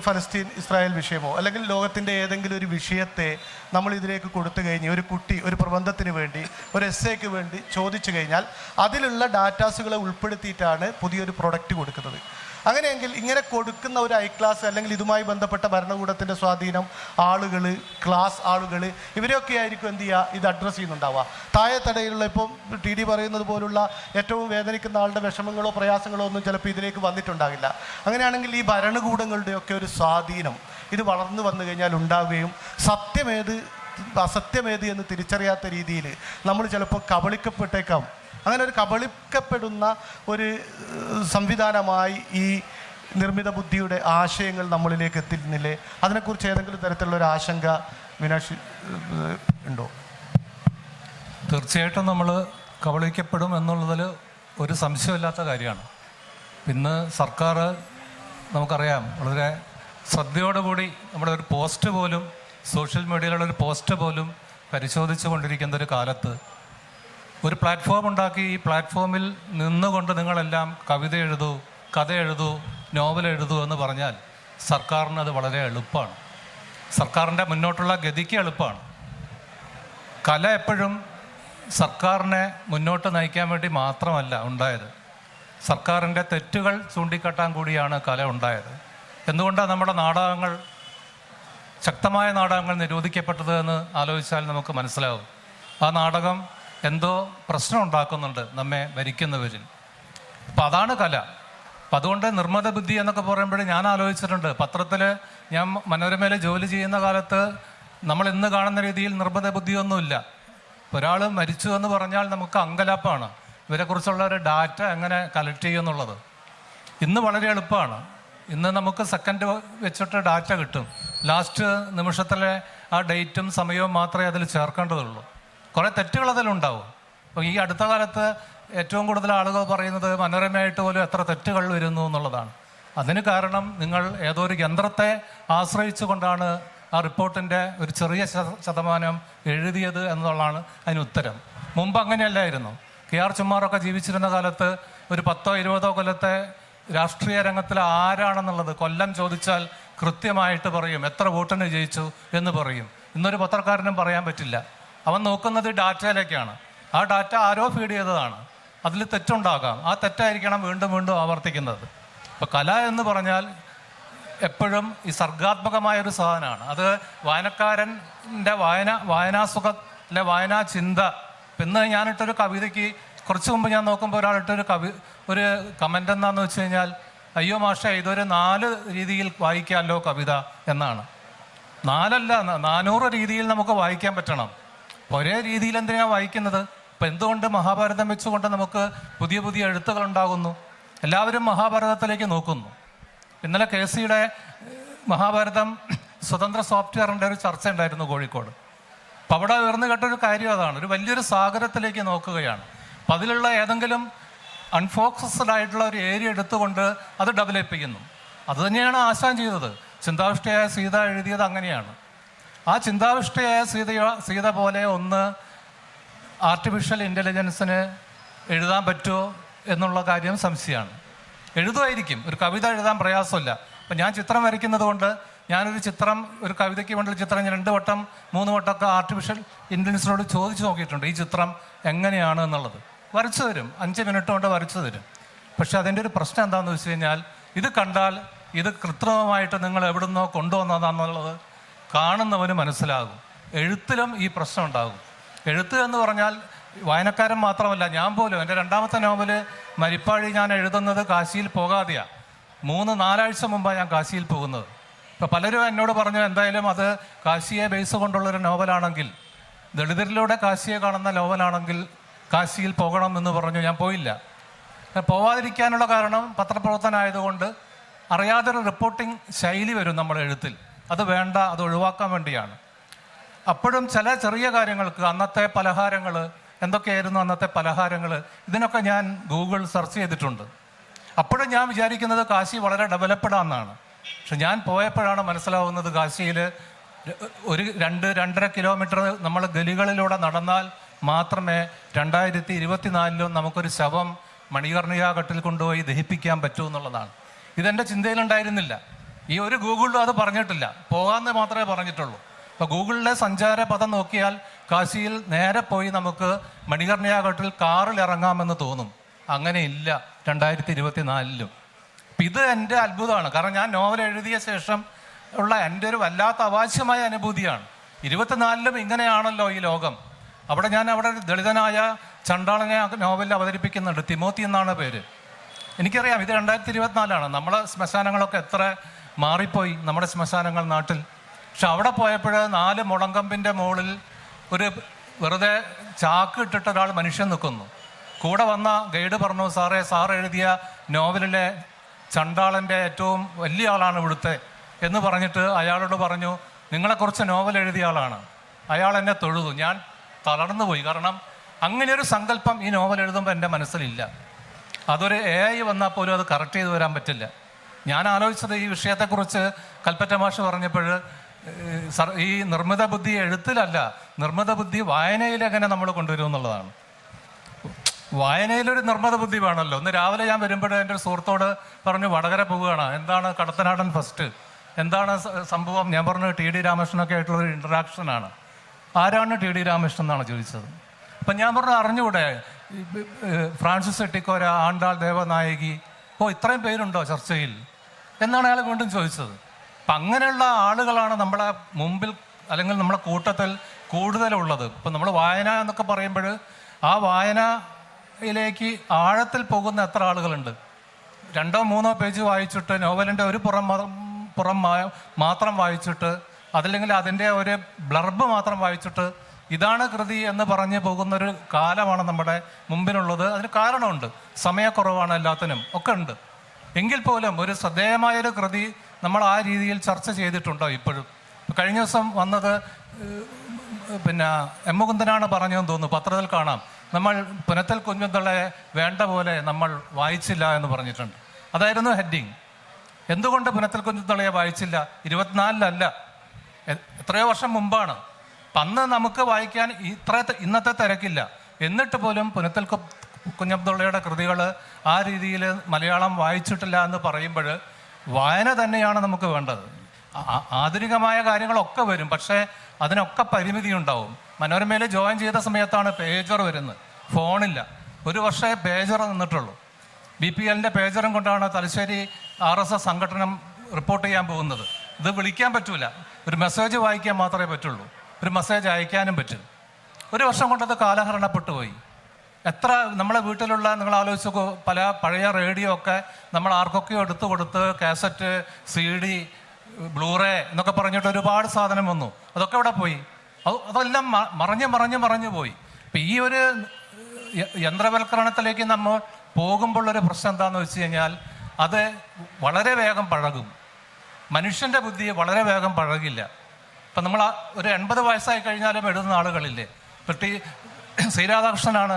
ഫലസ്തീൻ ഇസ്രായേൽ വിഷയമോ അല്ലെങ്കിൽ ലോകത്തിൻ്റെ ഏതെങ്കിലും ഒരു വിഷയത്തെ നമ്മൾ ഇതിലേക്ക് കൊടുത്തു കഴിഞ്ഞ് ഒരു കുട്ടി ഒരു പ്രബന്ധത്തിന് വേണ്ടി, ഒരു എസ്സേക്ക് വേണ്ടി ചോദിച്ചു കഴിഞ്ഞാൽ അതിലുള്ള ഡാറ്റാസുകളെ ഉൾപ്പെടുത്തിയിട്ടാണ് പുതിയൊരു പ്രൊഡക്റ്റ് കൊടുക്കുന്നത്. അങ്ങനെയെങ്കിൽ ഇങ്ങനെ കൊടുക്കുന്ന ഒരു ഐ ക്ലാസ് അല്ലെങ്കിൽ ഇതുമായി ബന്ധപ്പെട്ട ഭരണകൂടത്തിൻ്റെ സ്വാധീനം, ആളുകൾ, ക്ലാസ് ആളുകൾ, ഇവരെയൊക്കെ ആയിരിക്കും എന്ത് ചെയ്യുക, ഇത് അഡ്രസ്സ് ചെയ്യുന്നുണ്ടാവുക. താഴെത്തടയിലുള്ള ഇപ്പോൾ ടി ഡി പറയുന്നത് പോലുള്ള ഏറ്റവും വേദനിക്കുന്ന ആളുടെ വിഷമങ്ങളോ പ്രയാസങ്ങളോ ഒന്നും ചിലപ്പോൾ ഇതിലേക്ക് വന്നിട്ടുണ്ടാകില്ല. അങ്ങനെയാണെങ്കിൽ ഈ ഭരണകൂടങ്ങളുടെയൊക്കെ ഒരു സ്വാധീനം ഇത് വളർന്നു വന്നു കഴിഞ്ഞാൽ ഉണ്ടാവുകയും സത്യമേത് അസത്യമേത് എന്ന് തിരിച്ചറിയാത്ത രീതിയിൽ നമ്മൾ ചിലപ്പോൾ കബളിക്കപ്പെട്ടേക്കാം. അങ്ങനെ ഒരു കബളിക്കപ്പെടുന്ന ഒരു സംവിധാനമായി ഈ നിർമ്മിത ബുദ്ധിയുടെ ആശയങ്ങൾ നമ്മളിലേക്ക് എത്തിയിരുന്നില്ലേ? അതിനെക്കുറിച്ച് ഏതെങ്കിലും തരത്തിലുള്ള ഒരു ആശങ്ക മീനാക്ഷി ഉണ്ടോ? തീർച്ചയായിട്ടും നമ്മൾ കബളിക്കപ്പെടും എന്നുള്ളതിൽ ഒരു സംശയമില്ലാത്ത കാര്യമാണ്. ഇന്ന് സർക്കാർ നമുക്കറിയാം വളരെ ശ്രദ്ധയോടുകൂടി നമ്മുടെ ഒരു പോസ്റ്റ് പോലും, സോഷ്യൽ മീഡിയയിലുള്ള ഒരു പോസ്റ്റ് പോലും പരിശോധിച്ചു കൊണ്ടിരിക്കുന്ന ഒരു കാലത്ത് ഒരു പ്ലാറ്റ്ഫോം ഉണ്ടാക്കി ഈ പ്ലാറ്റ്ഫോമിൽ നിന്നുകൊണ്ട് നിങ്ങളെല്ലാം കവിത എഴുതൂ, കഥ എഴുതൂ, നോവൽ എഴുതൂ എന്ന് പറഞ്ഞാൽ സർക്കാരിന് അത് വളരെ എളുപ്പമാണ്. സർക്കാരിൻ്റെ മുന്നോട്ടുള്ള ഗതിക്ക് എളുപ്പമാണ്. കല എപ്പോഴും സർക്കാരിനെ മുന്നോട്ട് നയിക്കാൻ വേണ്ടി മാത്രമല്ല ഉണ്ടായത്, സർക്കാരിൻ്റെ തെറ്റുകൾ ചൂണ്ടിക്കാട്ടാൻ കൂടിയാണ് കല ഉണ്ടായത്. എന്തുകൊണ്ടാണ് നമ്മുടെ നാടകങ്ങൾ, ശക്തമായ നാടകങ്ങൾ നിരോധിക്കപ്പെട്ടത് എന്ന് ആലോചിച്ചാൽ നമുക്ക് മനസ്സിലാവും. ആ നാടകം എന്തോ പ്രശ്നം ഉണ്ടാക്കുന്നുണ്ട് നമ്മെ ഭരിക്കുന്നവരിൽ. അപ്പം അതാണ് കല. അപ്പം അതുകൊണ്ട് നിർമ്മിത ബുദ്ധി എന്നൊക്കെ പറയുമ്പോൾ ഞാൻ ആലോചിച്ചിട്ടുണ്ട്, പത്രത്തിൽ ഞാൻ മനോരമയിൽ ജോലി ചെയ്യുന്ന കാലത്ത് നമ്മൾ ഇന്ന് കാണുന്ന രീതിയിൽ നിർമ്മിത ബുദ്ധിയൊന്നുമില്ല. ഒരാൾ മരിച്ചു എന്ന് പറഞ്ഞാൽ നമുക്ക് അങ്കലാപ്പാണ്, ഇവരെക്കുറിച്ചുള്ള ഒരു ഡാറ്റ എങ്ങനെ കളക്ട് ചെയ്യുമെന്നുള്ളത്. ഇന്ന് വളരെ എളുപ്പമാണ്. ഇന്ന് നമുക്ക് സെക്കൻഡ് വെച്ചിട്ട് ഡാറ്റ കിട്ടും. ലാസ്റ്റ് നിമിഷത്തിലെ ആ ഡേറ്റും സമയവും മാത്രമേ അതിൽ ചേർക്കേണ്ടതുള്ളൂ. കുറേ തെറ്റുകൾ അതിലുണ്ടാവും. അപ്പോൾ ഈ അടുത്ത കാലത്ത് ഏറ്റവും കൂടുതൽ ആളുകൾ പറയുന്നത് മനോരമയായിട്ട് പോലും എത്ര തെറ്റുകൾ വരുന്നു എന്നുള്ളതാണ്. അതിന് കാരണം നിങ്ങൾ ഏതോ ഒരു യന്ത്രത്തെ ആശ്രയിച്ചു കൊണ്ടാണ് ആ റിപ്പോർട്ടിൻ്റെ ഒരു ചെറിയ ശതമാനം എഴുതിയത് എന്നുള്ളതാണ് അതിന് ഉത്തരം. മുമ്പ് അങ്ങനെയല്ലായിരുന്നു. KR ചുമ്മാറൊക്കെ ജീവിച്ചിരുന്ന കാലത്ത് ഒരു 10-20 കൊല്ലത്തെ രാഷ്ട്രീയ രംഗത്തിൽ ആരാണെന്നുള്ളത് കൊല്ലം ചോദിച്ചാൽ കൃത്യമായിട്ട് പറയും, എത്ര വോട്ടിന് ജയിച്ചു എന്ന് പറയും. ഇന്നൊരു പത്രക്കാരനും പറയാൻ പറ്റില്ല. അവൻ നോക്കുന്നത് ഡാറ്റയിലേക്കാണ്. ആ ഡാറ്റ ആരോ ഫീഡ് ചെയ്തതാണ്, അതിൽ തെറ്റുണ്ടാകാം, ആ തെറ്റായിരിക്കണം വീണ്ടും വീണ്ടും ആവർത്തിക്കുന്നത്. അപ്പോൾ കല എന്ന് പറഞ്ഞാൽ എപ്പോഴും ഈ സർഗാത്മകമായൊരു സാധനമാണ്. അത് വായനക്കാരൻ്റെ വായനാസുഖ അല്ലെ വായനാ ചിന്ത. ഇന്ന് ഞാനിട്ടൊരു കവിതയ്ക്ക് കുറച്ച് മുമ്പ് ഞാൻ നോക്കുമ്പോൾ ഒരാളിട്ടൊരു ഒരു കമൻ്റ് എന്താണെന്ന് വെച്ച് കഴിഞ്ഞാൽ, അയ്യോ മാഷേ ഇതൊരു 4 രീതിയിൽ വായിക്കാമല്ലോ കവിത എന്നാണ്. 4 അല്ല 400 രീതിയിൽ നമുക്ക് വായിക്കാൻ പറ്റണം. ഒരേ രീതിയിൽ എന്തിനാണ് വായിക്കുന്നത്? ഇപ്പം എന്തുകൊണ്ട് മഹാഭാരതം വെച്ചുകൊണ്ട് നമുക്ക് പുതിയ പുതിയ എഴുത്തുകൾ ഉണ്ടാകുന്നു? എല്ലാവരും മഹാഭാരതത്തിലേക്ക് നോക്കുന്നു. ഇന്നലെ KC-യുടെ മഹാഭാരതം സ്വതന്ത്ര സോഫ്റ്റ്വെയറിൻ്റെ ഒരു ചർച്ച ഉണ്ടായിരുന്നു കോഴിക്കോട്. അപ്പം അവിടെ ഉയർന്നു കേട്ടൊരു കാര്യം അതാണ്, ഒരു വലിയൊരു സാഗരത്തിലേക്ക് നോക്കുകയാണ്. അപ്പം അതിലുള്ള ഏതെങ്കിലും അൺഫോക്കസ്ഡ് ആയിട്ടുള്ള ഒരു ഏരിയ എടുത്തുകൊണ്ട് അത് ഡെവലപ്പ് ചെയ്യുന്നു. അതുതന്നെയാണ് ആശാൻ ചെയ്തത്. ചിന്താവിഷ്ടയായ സീത എഴുതിയത് അങ്ങനെയാണ്. ആ ചിന്താവിഷ്ടയായ സീത പോലെ ഒന്ന് ആർട്ടിഫിഷ്യൽ ഇൻ്റലിജൻസിന് എഴുതാൻ പറ്റുമോ എന്നുള്ള കാര്യം സംശയമാണ്. എഴുതുമായിരിക്കും, ഒരു കവിത എഴുതാൻ പ്രയാസമില്ല. അപ്പം ഞാൻ ചിത്രം വരയ്ക്കുന്നത് കൊണ്ട് ഞാനൊരു ചിത്രം, ഒരു കവിതയ്ക്ക് വേണ്ടി ചിത്രം ഞാൻ 2 വട്ടം 3 വട്ടമൊക്കെ ആർട്ടിഫിഷ്യൽ ഇൻ്റലിജൻസിനോട് ചോദിച്ചു നോക്കിയിട്ടുണ്ട്, ഈ ചിത്രം എങ്ങനെയാണ് എന്നുള്ളത്. വരച്ചു തരും, 5 മിനിറ്റ് കൊണ്ട് വരച്ചു തരും. പക്ഷെ അതിൻ്റെ ഒരു പ്രശ്നം എന്താണെന്ന് വെച്ച് കഴിഞ്ഞാൽ, ഇത് കണ്ടാൽ ഇത് കൃത്രിമമായിട്ട് നിങ്ങൾ എവിടുന്നോ കൊണ്ടുവന്നതാണെന്നുള്ളത് കാണുന്നവന് മനസ്സിലാകും. എഴുത്തിലും ഈ പ്രശ്നം ഉണ്ടാകും. എഴുത്ത് എന്ന് പറഞ്ഞാൽ വായനക്കാരൻ മാത്രമല്ല, ഞാൻ പോലും എൻ്റെ 2ാമത്തെ നോവല് മരിപ്പാഴി ഞാൻ എഴുതുന്നത് കാശിയിൽ പോകാതെയാണ്. 3-4 ആഴ്ച മുമ്പാണ് ഞാൻ കാശിയിൽ പോകുന്നത്. ഇപ്പോൾ പലരും എന്നോട് പറഞ്ഞു, എന്തായാലും അത് കാശിയെ ബേസ് കൊണ്ടുള്ളൊരു നോവലാണെങ്കിൽ, ദളിതരിലൂടെ കാശിയെ കാണുന്ന നോവലാണെങ്കിൽ കാശിയിൽ പോകണം എന്ന് പറഞ്ഞു. ഞാൻ പോയില്ല. പോവാതിരിക്കാനുള്ള കാരണം പത്രപ്രവർത്തനമായതുകൊണ്ട് അറിയാതൊരു റിപ്പോർട്ടിംഗ് ശൈലി വരും നമ്മുടെ എഴുത്തിൽ. അത് വേണ്ട, അത് ഒഴിവാക്കാൻ വേണ്ടിയാണ്. അപ്പോഴും ചില ചെറിയ കാര്യങ്ങൾക്ക്, അന്നത്തെ പലഹാരങ്ങൾ എന്തൊക്കെയായിരുന്നു, അന്നത്തെ പലഹാരങ്ങൾ, ഇതിനൊക്കെ ഞാൻ ഗൂഗിൾ സെർച്ച് ചെയ്തിട്ടുണ്ട്. അപ്പോഴും ഞാൻ വിചാരിക്കുന്നത് കാശി വളരെ ഡെവലപ്ഡ് ആണെന്നാണ്. പക്ഷെ ഞാൻ പോയപ്പോഴാണ് മനസ്സിലാവുന്നത്, കാശിയിൽ 2-2.5 കിലോമീറ്റർ നമ്മൾ ഗലികളിലൂടെ നടന്നാൽ മാത്രമേ 2024 നമുക്കൊരു ശവം മണികർണികാഘട്ടിൽ കൊണ്ടുപോയി ദഹിപ്പിക്കാൻ പറ്റൂ എന്നുള്ളതാണ്. ഇതെൻ്റെ ചിന്തയിലുണ്ടായിരുന്നില്ല. ഈ ഒരു ഗൂഗിളിലും അത് പറഞ്ഞിട്ടില്ല, പോകാമെന്ന് മാത്രമേ പറഞ്ഞിട്ടുള്ളൂ. അപ്പോൾ ഗൂഗിളിലെ സഞ്ചാര പദം നോക്കിയാൽ കാശിയിൽ നേരെ പോയി നമുക്ക് മണികർണികാഘട്ടിൽ കാറിൽ ഇറങ്ങാമെന്ന് തോന്നും. അങ്ങനെ ഇല്ല 2024. അപ്പം ഇത് എൻ്റെ അത്ഭുതമാണ്. കാരണം ഞാൻ നോവൽ എഴുതിയ ശേഷം ഉള്ള എൻ്റെ ഒരു വല്ലാത്ത അവാച്യമായ അനുഭൂതിയാണ്. 24 ഇങ്ങനെയാണല്ലോ ഈ ലോകം. അവിടെ ഒരു ദളിതനായ ചണ്ടാളനെ നോവലിൽ അവതരിപ്പിക്കുന്നുണ്ട്. തിമോത്തി എന്നാണ് പേര്. എനിക്കറിയാം ഇത് 2024 നമ്മളെ ശ്മശാനങ്ങളൊക്കെ എത്ര മാറിപ്പോയി, നമ്മുടെ ശ്മശാനങ്ങൾ നാട്ടിൽ. പക്ഷെ അവിടെ പോയപ്പോൾ 4 മുളങ്കമ്പിൻ്റെ മുകളിൽ ഒരു വെറുതെ ചാക്ക് ഇട്ടിട്ട് ഒരാൾ മനുഷ്യൻ നിൽക്കുന്നു. കൂടെ വന്ന ഗൈഡ് പറഞ്ഞു, സാർ എഴുതിയ നോവലിലെ ചണ്ടാളൻ്റെ ഏറ്റവും വലിയ ആളാണ് ഇവിടുത്തെ എന്ന് പറഞ്ഞിട്ട് അയാളോട് പറഞ്ഞു, നിങ്ങളെക്കുറിച്ച് നോവൽ എഴുതിയ ആളാണ്. അയാൾ എന്നെ തൊഴുതു. ഞാൻ തളർന്നു പോയി. കാരണം അങ്ങനെയൊരു സങ്കല്പം ഈ നോവൽ എഴുതുമ്പോൾ എൻ്റെ മനസ്സിലില്ല. അതൊരു AI വന്നാൽ പോലും അത് കറക്റ്റ് ചെയ്ത് വരാൻ പറ്റില്ല. ഞാൻ ആലോചിച്ചത് ഈ വിഷയത്തെക്കുറിച്ച് കൽപ്പറ്റ മാഷ് പറഞ്ഞപ്പോൾ, ഈ നിർമ്മിത ബുദ്ധി എഴുത്തിലല്ല, നിർമ്മിത ബുദ്ധി വായനയിൽ എങ്ങനെ നമ്മൾ കൊണ്ടുവരും എന്നുള്ളതാണ്. വായനയിലൊരു നിർമ്മിത ബുദ്ധി വേണമല്ലോ. ഇന്ന് രാവിലെ ഞാൻ വരുമ്പോൾ എൻ്റെ ഒരു സുഹൃത്തോട് പറഞ്ഞു, വടകര പോവുകയാണ്, എന്താണ് കടത്തനാടൻ ഫസ്റ്റ്, എന്താണ് സംഭവം? ഞാൻ പറഞ്ഞു, TD രാമകൃഷ്ണനൊക്കെ ആയിട്ടുള്ളൊരു ഇൻട്രാക്ഷനാണ്. ആരാണ് TD രാമകൃഷ്ണൻ എന്നാണ് ചോദിച്ചത്. അപ്പം ഞാൻ പറഞ്ഞു, അറിഞ്ഞുകൂടെ, ഫ്രാൻസിസ് എട്ടിക്കോര, ആണ്ടാൾ ദേവനായകി, ഇത്രയും പേരുണ്ടോ ചർച്ചയിൽ എന്നാണ് അയാൾ വീണ്ടും ചോദിച്ചത്. അപ്പം അങ്ങനെയുള്ള ആളുകളാണ് നമ്മളെ മുമ്പിൽ അല്ലെങ്കിൽ നമ്മളെ കൂട്ടത്തിൽ കൂടുതലുള്ളത്. ഇപ്പം നമ്മൾ വായന എന്നൊക്കെ പറയുമ്പോൾ ആ വായനയിലേക്ക് ആഴത്തിൽ പോകുന്ന എത്ര ആളുകളുണ്ട്? 2-3 പേജ് വായിച്ചിട്ട്, നോവലിൻ്റെ ഒരു പുറം മാത്രം വായിച്ചിട്ട്, അതല്ലെങ്കിൽ അതിൻ്റെ ഒരു ബ്ലർബ് മാത്രം വായിച്ചിട്ട് ഇതാണ് കൃതി എന്ന് പറഞ്ഞ് പോകുന്നൊരു കാലമാണ് നമ്മുടെ മുമ്പിലുള്ളത്. അതിന് കാരണമുണ്ട്, സമയക്കുറവാണ്, എല്ലാത്തിനും ഒക്കെ ഉണ്ട്. എങ്കിൽ പോലും ഒരു ശ്രദ്ധേയമായൊരു കൃതി നമ്മൾ ആ രീതിയിൽ ചർച്ച ചെയ്തിട്ടുണ്ടോ ഇപ്പോഴും? കഴിഞ്ഞ ദിവസം വന്നത് M. മുകുന്ദനാണ് പറഞ്ഞതെന്ന് തോന്നുന്നു, പത്രത്തിൽ കാണാം. നമ്മൾ പുനത്തിൽ കുഞ്ഞുന്തളയെ വേണ്ട പോലെ നമ്മൾ വായിച്ചില്ല എന്ന് പറഞ്ഞിട്ടുണ്ട്. അതായിരുന്നു ഹെഡിങ്. എന്തുകൊണ്ട് പുനത്തിൽ കുഞ്ഞുന്തളയെ വായിച്ചില്ല? 24-ലല്ല, എത്രയോ വർഷം മുമ്പാണ്. അന്ന് നമുക്ക് വായിക്കാൻ ഇന്നത്തെ തിരക്കില്ല. എന്നിട്ട് പോലും പുനത്തിൽ കുഞ്ഞബ്ദുള്ളയുടെ കൃതികൾ ആ രീതിയിൽ മലയാളം വായിച്ചിട്ടില്ല എന്ന് പറയുമ്പോൾ വായന തന്നെയാണ് നമുക്ക് വേണ്ടത്. ആധുനികമായ കാര്യങ്ങളൊക്കെ വരും, പക്ഷേ അതിനൊക്കെ പരിമിതി ഉണ്ടാവും. മനോരമയിൽ ജോയിൻ ചെയ്ത സമയത്താണ് പേജർ വരുന്നത്, ഫോണില്ല. 1 വർഷമേ പേജർ നിന്നിട്ടുള്ളൂ. BPLൻ്റെ പേജറും കൊണ്ടാണ് തലശ്ശേരി RSS സംഘടനം റിപ്പോർട്ട് ചെയ്യാൻ പോകുന്നത്. ഇത് വിളിക്കാൻ പറ്റൂല, ഒരു മെസ്സേജ് വായിക്കാൻ മാത്രമേ പറ്റുള്ളൂ, ഒരു മെസ്സേജ് അയക്കാനും പറ്റും. 1 വർഷം കൊണ്ടത് കാലഹരണപ്പെട്ടു പോയി. എത്ര നമ്മളെ വീട്ടിലുള്ള, നിങ്ങൾ ആലോചിച്ച് നോക്കൂ, പല പഴയ റേഡിയോ ഒക്കെ നമ്മൾ ആർക്കൊക്കെയോ എടുത്തു കൊടുത്ത്, കാസറ്റ്, CD, ബ്ലൂറേ എന്നൊക്കെ പറഞ്ഞിട്ട് ഒരുപാട് സാധനം വന്നു. അതൊക്കെ ഇവിടെ പോയി. അതെല്ലാം മറഞ്ഞു പോയി. ഇപ്പം ഈ ഒരു യന്ത്രവൽക്കരണത്തിലേക്ക് നമ്മൾ പോകുമ്പോഴുള്ളൊരു പ്രശ്നം എന്താണെന്ന് വെച്ച് കഴിഞ്ഞാൽ, അത് വളരെ വേഗം പഴകും. മനുഷ്യൻ്റെ ബുദ്ധി വളരെ വേഗം പഴകില്ല. ഇപ്പം നമ്മൾ ഒരു 80 വയസ്സായി കഴിഞ്ഞാലും എഴുതുന്ന ആളുകളില്ലേ. ശ്രീരാധാകൃഷ്ണനാണ്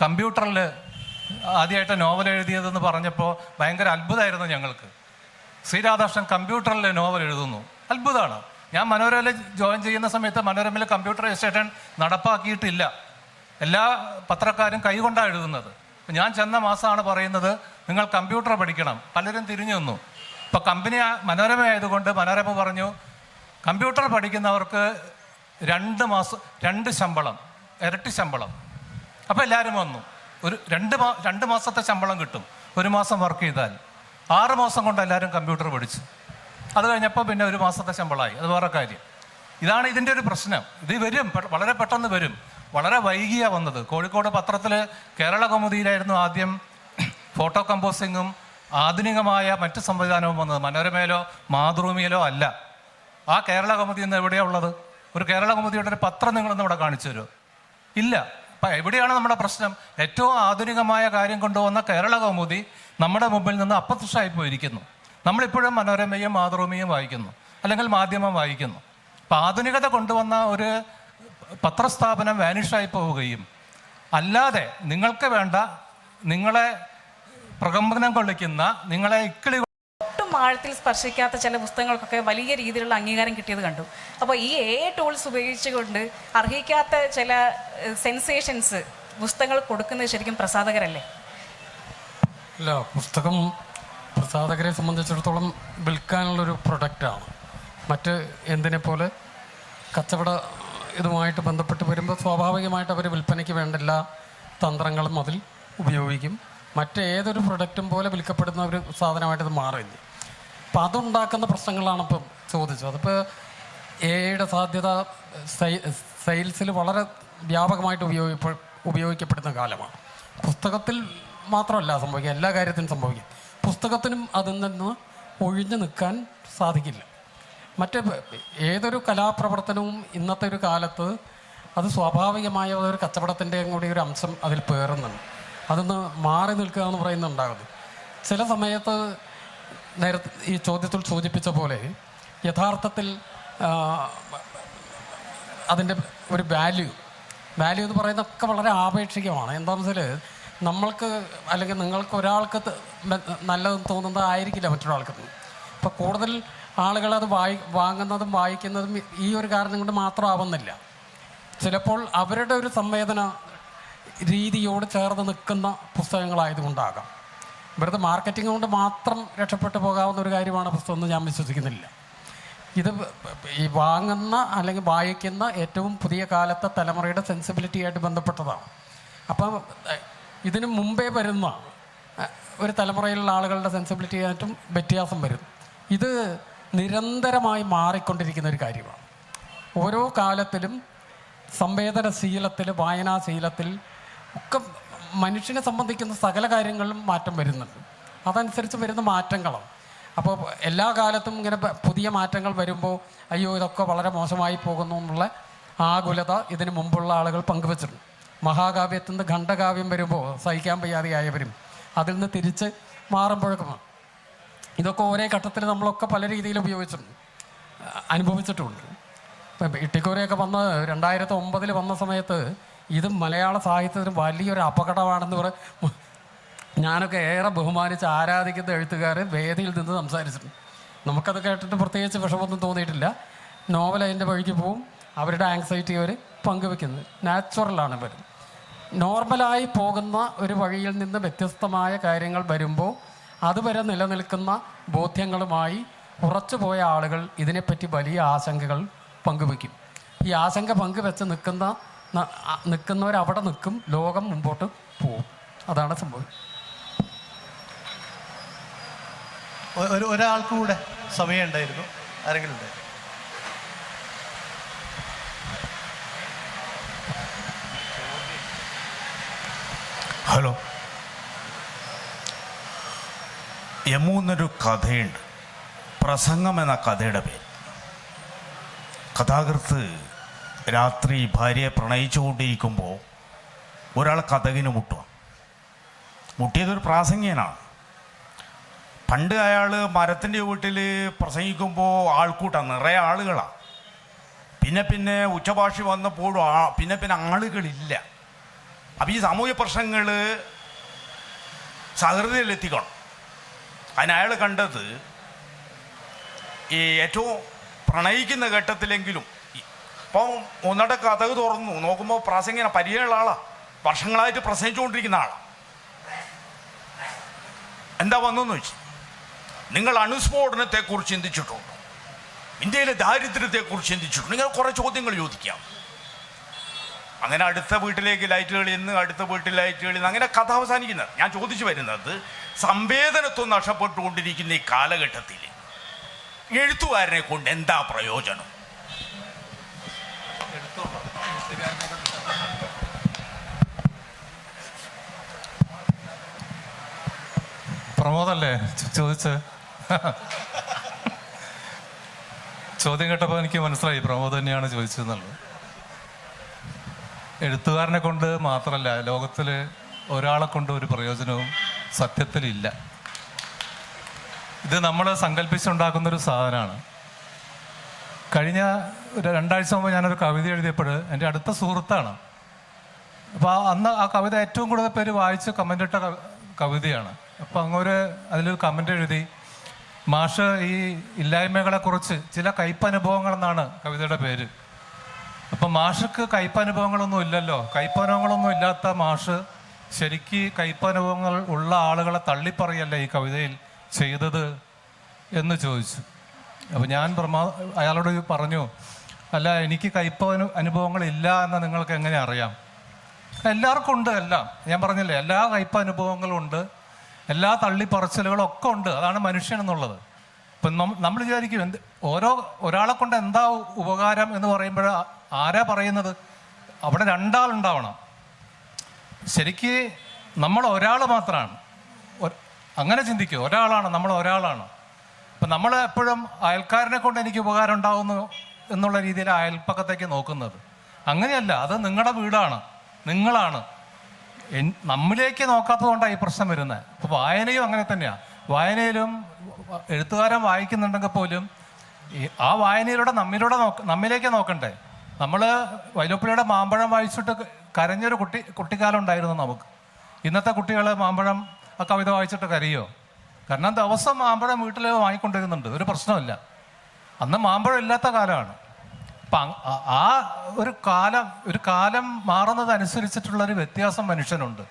കമ്പ്യൂട്ടറിൽ ആദ്യമായിട്ട് നോവൽ എഴുതിയതെന്ന് പറഞ്ഞപ്പോൾ ഭയങ്കര അത്ഭുതമായിരുന്നു ഞങ്ങൾക്ക്. ശ്രീരാധാകൃഷ്ണൻ കമ്പ്യൂട്ടറിൽ നോവൽ എഴുതുന്നു, അത്ഭുതമാണ്. ഞാൻ മനോരമയിൽ ജോയിൻ ചെയ്യുന്ന സമയത്ത് മനോരമയിൽ കമ്പ്യൂട്ടറൈസേഷൻ നടപ്പാക്കിയിട്ടില്ല. എല്ലാ പത്രക്കാരും കൈകൊണ്ടാണ് എഴുതുന്നത്. ഞാൻ ചെന്ന മാസമാണ് പറയുന്നത് നിങ്ങൾ കമ്പ്യൂട്ടർ പഠിക്കണം. പലരും തിരിഞ്ഞു നിന്നു. ഇപ്പോൾ കമ്പനി മനോരമ ആയതുകൊണ്ട് മനോരമ പറഞ്ഞു കമ്പ്യൂട്ടർ പഠിക്കുന്നവർക്ക് 2 മാസം 2 ശമ്പളം, ഇരട്ടി ശമ്പളം. അപ്പോൾ എല്ലാവരും വന്നു. ഒരു 2 മാസത്തെ ശമ്പളം കിട്ടും 1 മാസം വർക്ക് ചെയ്താൽ. 6 മാസം കൊണ്ട് എല്ലാവരും കമ്പ്യൂട്ടർ പഠിച്ചു. അത് കഴിഞ്ഞപ്പോൾ പിന്നെ 1 മാസത്തെ ശമ്പളമായി. അത് വേറെ കാര്യം. ഇതാണ് ഇതിൻ്റെ ഒരു പ്രശ്നം. ഇത് വരും, വളരെ പെട്ടെന്ന് വരും. വളരെ വൈകിയാണ് വന്നത്. കോഴിക്കോട് പത്രത്തിൽ കേരള കൗമുദിയിലായിരുന്നു ആദ്യം ഫോട്ടോ കമ്പോസിങ്ങും ആധുനികമായ മറ്റ് സംവിധാനവും വന്നത്. മനോരമയിലോ മാതൃഭൂമിയിലോ അല്ല. ആ കേരള കൗമുദി ഇന്ന് എവിടെയാണ് ഉള്ളത്? ഒരു കേരള കൗമുദിയുടെ ഒരു പത്രം നിങ്ങളൊന്ന് ഇവിടെ കാണിച്ചു തരുമോ? ഇല്ല. അപ്പം എവിടെയാണ് നമ്മുടെ പ്രശ്നം? ഏറ്റവും ആധുനികമായ കാര്യം കൊണ്ടുവന്ന കേരള കൗമുദി നമ്മുടെ മുമ്പിൽ നിന്ന് അപ്രത്യക്ഷമായി പോയിരിക്കുന്നു. നമ്മളിപ്പോഴും മനോരമയും മാതൃഭൂമിയും വായിക്കുന്നു, അല്ലെങ്കിൽ മാധ്യമം വായിക്കുന്നു. അപ്പം ആധുനികത കൊണ്ടുവന്ന ഒരു പത്രസ്ഥാപനം വാനിഷായി പോവുകയും അല്ലാതെ നിങ്ങൾക്ക് വേണ്ട, നിങ്ങളെ പ്രകമ്പനം കൊള്ളിക്കുന്ന, നിങ്ങളെ ഇക്കിളി ഒട്ടും ആഴത്തിൽ സ്പർശിക്കാത്ത ചില പുസ്തകങ്ങൾക്കൊക്കെ വലിയ രീതിയിലുള്ള അംഗീകാരം കിട്ടിയത് കണ്ടു. അപ്പോൾ ഈ ടൂൾസ് ഉപയോഗിച്ചുകൊണ്ട് അർഹിക്കാത്ത ചില സെൻസേഷൻസ് പുസ്തകങ്ങൾ കൊടുക്കുന്നത് ശരിക്കും പ്രസാദകരല്ലേ? ഇല്ല, പുസ്തകം പ്രസാധകരെ സംബന്ധിച്ചിടത്തോളം വിൽക്കാനുള്ളൊരു പ്രൊഡക്റ്റാണ്. മറ്റ് എന്തിനെ പോലെ കച്ചവട ഇതുമായിട്ട് ബന്ധപ്പെട്ട് വരുമ്പോൾ സ്വാഭാവികമായിട്ട് അവർ വിൽപ്പനയ്ക്ക് വേണ്ട എല്ലാ തന്ത്രങ്ങളും അതിൽ ഉപയോഗിക്കും. മറ്റേതൊരു പ്രൊഡക്റ്റും പോലെ വിൽക്കപ്പെടുന്ന ഒരു സാധനമായിട്ട് ഇത് മാറില്ല. അപ്പം അതുണ്ടാക്കുന്ന പ്രശ്നങ്ങളാണ് ഇപ്പം ചോദിച്ചത്. അതിപ്പോൾ എയുടെ സാധ്യത സെയിൽസിൽ വളരെ വ്യാപകമായിട്ട് ഉപയോഗിക്കപ്പെടുന്ന കാലമാണ്. പുസ്തകത്തിൽ മാത്രമല്ല സംഭവിക്കുക, എല്ലാ കാര്യത്തിനും സംഭവിക്കും. പുസ്തകത്തിനും അതിൽ നിന്ന് ഒഴിഞ്ഞു നിൽക്കാൻ സാധിക്കില്ല. മറ്റ് ഏതൊരു കലാപ്രവർത്തനവും ഇന്നത്തെ ഒരു കാലത്ത് അത് സ്വാഭാവികമായ ഒരു കച്ചവടത്തിൻ്റെയും കൂടി ഒരു അംശം അതിൽ പേറുന്നുണ്ട്. അതൊന്ന് മാറി നിൽക്കുക എന്ന് പറയുന്നുണ്ടാകുന്നു. ചില സമയത്ത് നേരത്തെ ഈ ചോദ്യത്തിൽ സൂചിപ്പിച്ച പോലെ യഥാർത്ഥത്തിൽ അതിൻ്റെ ഒരു വാല്യൂ എന്ന് പറയുന്നതൊക്കെ വളരെ ആപേക്ഷികമാണ്. എന്താണെന്ന് വെച്ചാൽ നമ്മൾക്ക് അല്ലെങ്കിൽ നിങ്ങൾക്ക് ഒരാൾക്ക് നല്ലതെന്ന് തോന്നുന്നത് ആയിരിക്കില്ല മറ്റൊരാൾക്ക്. ഇപ്പോൾ കൂടുതൽ ആളുകൾ അത് വാങ്ങുന്നതും വായിക്കുന്നതും ഈ ഒരു കാരണം കൊണ്ട് മാത്രമാവുന്നില്ല. ചിലപ്പോൾ അവരുടെ ഒരു സംവേദന രീതിയോട് ചേർന്ന് നിൽക്കുന്ന പുസ്തകങ്ങളായതുകൊണ്ടാകാം. വെറുതെ മാർക്കറ്റിംഗ് കൊണ്ട് മാത്രം രക്ഷപ്പെട്ടു പോകാവുന്ന ഒരു കാര്യമാണ് പുസ്തകം എന്ന് ഞാൻ വിശ്വസിക്കുന്നില്ല. ഇത് ഈ വാങ്ങുന്ന അല്ലെങ്കിൽ വായിക്കുന്ന ഏറ്റവും പുതിയ കാലത്തെ തലമുറയുടെ സെൻസിബിലിറ്റിയായിട്ട് ബന്ധപ്പെട്ടതാണ്. അപ്പം ഇതിനു മുമ്പേ വരുന്ന ഒരു തലമുറയിലുള്ള ആളുകളുടെ സെൻസിബിലിറ്റിയായിട്ടും വ്യത്യാസം വരും. ഇത് നിരന്തരമായി മാറിക്കൊണ്ടിരിക്കുന്ന ഒരു കാര്യമാണ്. ഓരോ കാലത്തിലും സംവേദനശീലത്തിൽ, വായനാശീലത്തിൽ ഒക്കെ മനുഷ്യനെ സംബന്ധിക്കുന്ന സകല കാര്യങ്ങളിലും മാറ്റം വരുന്നുണ്ട്. അതനുസരിച്ച് വരുന്ന മാറ്റങ്ങളാണ്. അപ്പോൾ എല്ലാ കാലത്തും ഇങ്ങനെ പുതിയ മാറ്റങ്ങൾ വരുമ്പോൾ അയ്യോ ഇതൊക്കെ വളരെ മോശമായി പോകുന്നു എന്നുള്ള ആകുലത ഇതിന് മുമ്പുള്ള ആളുകൾ പങ്കുവച്ചിട്ടുണ്ട്. മഹാകാവ്യത്തിൽ നിന്ന് ഖണ്ഡകാവ്യം വരുമ്പോൾ സഹിക്കാൻ വയ്യാതെയായവരും അതിൽ നിന്ന് തിരിച്ച് മാറുമ്പോഴൊക്കെ ഇതൊക്കെ ഒരേ ഘട്ടത്തിൽ നമ്മളൊക്കെ പല രീതിയിൽ അനുഭവിച്ചിട്ടുണ്ട്. ഇപ്പം ഇട്ടിക്കോരയൊക്കെ വന്ന് 2009 വന്ന സമയത്ത് ഇത് മലയാള സാഹിത്യത്തിന് വലിയൊരു അപകടമാണെന്ന് ഞാനൊക്കെ ഏറെ ബഹുമാനിച്ച് ആരാധിക്കുന്ന എഴുത്തുകാർ വേദിയിൽ നിന്ന് സംസാരിച്ചിട്ടുണ്ട്. നമുക്കത് കേട്ടിട്ട് പ്രത്യേകിച്ച് വിഷമൊന്നും തോന്നിയിട്ടില്ല. നോവൽ അതിൻ്റെ വഴിക്ക് പോവും, അവരുടെ ആങ്സൈറ്റി അവർ പങ്കുവെക്കുന്നത് നാച്ചുറലാണ്. ഇവർ നോർമലായി പോകുന്ന ഒരു വഴിയിൽ നിന്ന് വ്യത്യസ്തമായ കാര്യങ്ങൾ വരുമ്പോൾ അതുവരെ നിലനിൽക്കുന്ന ബോധ്യങ്ങളുമായി ഉറച്ചു പോയ ആളുകൾ ഇതിനെപ്പറ്റി വലിയ ആശങ്കകൾ പങ്കുവെക്കും. ഈ ആശങ്ക പങ്കുവെച്ച് നിൽക്കുന്നവരവിടെ നിൽക്കും, ലോകം മുമ്പോട്ട് പോവും. അതാണ് സംഭവം. ഒരാൾക്ക് കൂടെ സമയം ഉണ്ടായിരുന്നു. ആരെങ്കിലും ഉണ്ടായിരുന്നു? ഹലോ, യമു എന്നൊരു കഥയുണ്ട്. പ്രസംഗം എന്ന കഥയുടെ പേര്. കഥാകൃത്ത് രാത്രി ഭാര്യയെ പ്രണയിച്ചുകൊണ്ടിരിക്കുമ്പോൾ ഒരാൾ കഥകിന് മുട്ടിയതൊരു പ്രാസംഗികനാണ്. പണ്ട് അയാൾ മരത്തിൻ്റെ വീട്ടിൽ പ്രസംഗിക്കുമ്പോൾ ആൾക്കൂട്ടം നിറയെ ആളുകളാണ്. പിന്നെ ഉച്ചഭാഷി വന്നപ്പോഴും പിന്നെ ആളുകളില്ല. അപ്പം ഈ സാമൂഹ്യ പ്രശ്നങ്ങൾ സഹൃദയിലെത്തിക്കണം. അതിനയാൾ കണ്ടത് ഈ ഏറ്റവും പ്രണയിക്കുന്ന ഘട്ടത്തിലെങ്കിലും ഇപ്പം ഒന്നിടെ കഥക് തുറന്നു നോക്കുമ്പോൾ പ്രാസംഗികന പരിചയമുള്ള ആളാണ്, വർഷങ്ങളായിട്ട് പ്രസംഗിച്ചുകൊണ്ടിരിക്കുന്ന ആളാണ്. എന്താ വന്നെന്ന് വെച്ച്, നിങ്ങൾ അണുസ്ഫോടനത്തെക്കുറിച്ച് ചിന്തിച്ചിട്ടുണ്ടോ? ഇന്ത്യയിലെ ദാരിദ്ര്യത്തെക്കുറിച്ച് ചിന്തിച്ചിട്ടുണ്ടോ? നിങ്ങൾ കുറേ ചോദ്യങ്ങൾ ചോദിക്കാം. അങ്ങനെ അടുത്ത വീട്ടിലേക്ക് ലൈറ്റ് കളിന്ന്, അടുത്ത വീട്ടിൽ ലൈറ്റ് കളിന്ന്, അങ്ങനെ കഥ അവസാനിക്കുന്നത്. ഞാൻ ചോദിച്ചു വരുന്നത്, സംവേദനത്വം നഷ്ടപ്പെട്ടുകൊണ്ടിരിക്കുന്ന ഈ കാലഘട്ടത്തിൽ എഴുത്തുകാരനെ കൊണ്ട് എന്താ പ്രയോജനം? പ്രമോദല്ലേ ചോദിച്ച്? ചോദ്യം കേട്ടപ്പോൾ എനിക്ക് മനസ്സിലായി പ്രമോദ് തന്നെയാണ് ചോദിച്ചതെന്നുള്ളത്. എഴുത്തുകാരനെ കൊണ്ട് മാത്രമല്ല, ലോകത്തിൽ ഒരാളെ കൊണ്ട് ഒരു പ്രയോജനവും സത്യത്തിലില്ല. ഇത് നമ്മൾ സങ്കല്പിച്ചുണ്ടാക്കുന്നൊരു സാധനമാണ്. കഴിഞ്ഞ 2 ആഴ്ച മുമ്പ് ഞാനൊരു കവിത എഴുതിയപ്പോൾ എൻ്റെ അടുത്ത സുഹൃത്താണ്. അപ്പോൾ അന്ന് ആ കവിത ഏറ്റവും കൂടുതൽ പേര് വായിച്ച് കമൻ്റ് ഇട്ട കവിതയാണ്. അപ്പോൾ അങ്ങൊരു അതിലൊരു കമൻ്റ് എഴുതി, മാഷ് ഈ ഇല്ലായ്മകളെക്കുറിച്ച് ചില കയ്പനുഭവങ്ങളെന്നാണ് കവിതയുടെ പേര്. അപ്പം മാഷക്ക് കയ്പനുഭവങ്ങളൊന്നും ഇല്ലല്ലോ, കയ്പനുഭവങ്ങളൊന്നും ഇല്ലാത്ത മാഷ് ശരിക്ക് കയ്പനുഭവങ്ങൾ ഉള്ള ആളുകളെ തള്ളിപ്പറയല്ലേ ഈ കവിതയിൽ ചെയ്തത് എന്ന് ചോദിച്ചു. അപ്പോൾ ഞാൻ അയാളോട് പറഞ്ഞു, അല്ല എനിക്ക് അനുഭവങ്ങളില്ല എന്ന് നിങ്ങൾക്ക് എങ്ങനെ അറിയാം? എല്ലാവർക്കും ഉണ്ട്, എല്ലാം ഞാൻ പറഞ്ഞില്ലേ, എല്ലാ അനുഭവങ്ങളും ഉണ്ട്, എല്ലാ തള്ളിപ്പറച്ചിലുകളും ഒക്കെ ഉണ്ട്. അതാണ് മനുഷ്യൻ എന്നുള്ളത്. ഇപ്പം നമ്മൾ വിചാരിക്കും ഒരാളെ കൊണ്ട് എന്താ ഉപകാരം എന്ന് പറയുമ്പോൾ ആരാ പറയുന്നത്? അവിടെ 2 ആളുണ്ടാവണം. ശരിക്ക് നമ്മൾ ഒരാൾ മാത്രമാണ്. അങ്ങനെ ചിന്തിക്കുക, ഒരാളാണ്, നമ്മൾ ഒരാളാണ്. അപ്പം നമ്മൾ എപ്പോഴും അയൽക്കാരനെ കൊണ്ട് എനിക്ക് ഉപകാരം ഉണ്ടാവുന്നു എന്നുള്ള രീതിയിൽ അയൽപ്പക്കത്തേക്ക് നോക്കുന്നത്. അങ്ങനെയല്ല, അത് നിങ്ങളുടെ വീടാണ്, നിങ്ങളാണ്. നമ്മിലേക്ക് നോക്കാത്തത് കൊണ്ടാണ് ഈ പ്രശ്നം വരുന്നത്. അപ്പോൾ വായനയും അങ്ങനെ തന്നെയാണ്. വായനയിലും എഴുത്തുകാരൻ വായിക്കുന്നുണ്ടെങ്കിൽ പോലും ആ വായനയിലൂടെ നമ്മിലേക്ക് നോക്കണ്ടേ. നമ്മൾ വൈലോപ്പിള്ളിയുടെ മാമ്പഴം വായിച്ചിട്ട് കരഞ്ഞൊരു കുട്ടിക്കാലം ഉണ്ടായിരുന്നു നമുക്ക്. ഇന്നത്തെ കുട്ടികൾ മാമ്പഴം ആ കവിത വായിച്ചിട്ട് കരയോ? കാരണം ദിവസം മാമ്പഴം വീട്ടിൽ വാങ്ങിക്കൊണ്ടിരുന്നുണ്ട്, ഒരു പ്രശ്നമില്ല. അന്ന് മാമ്പഴം ഇല്ലാത്ത കാലമാണ്. അപ്പം ആ ഒരു കാലം മാറുന്നതനുസരിച്ചിട്ടുള്ളൊരു വ്യത്യാസം മനുഷ്യനുണ്ട്.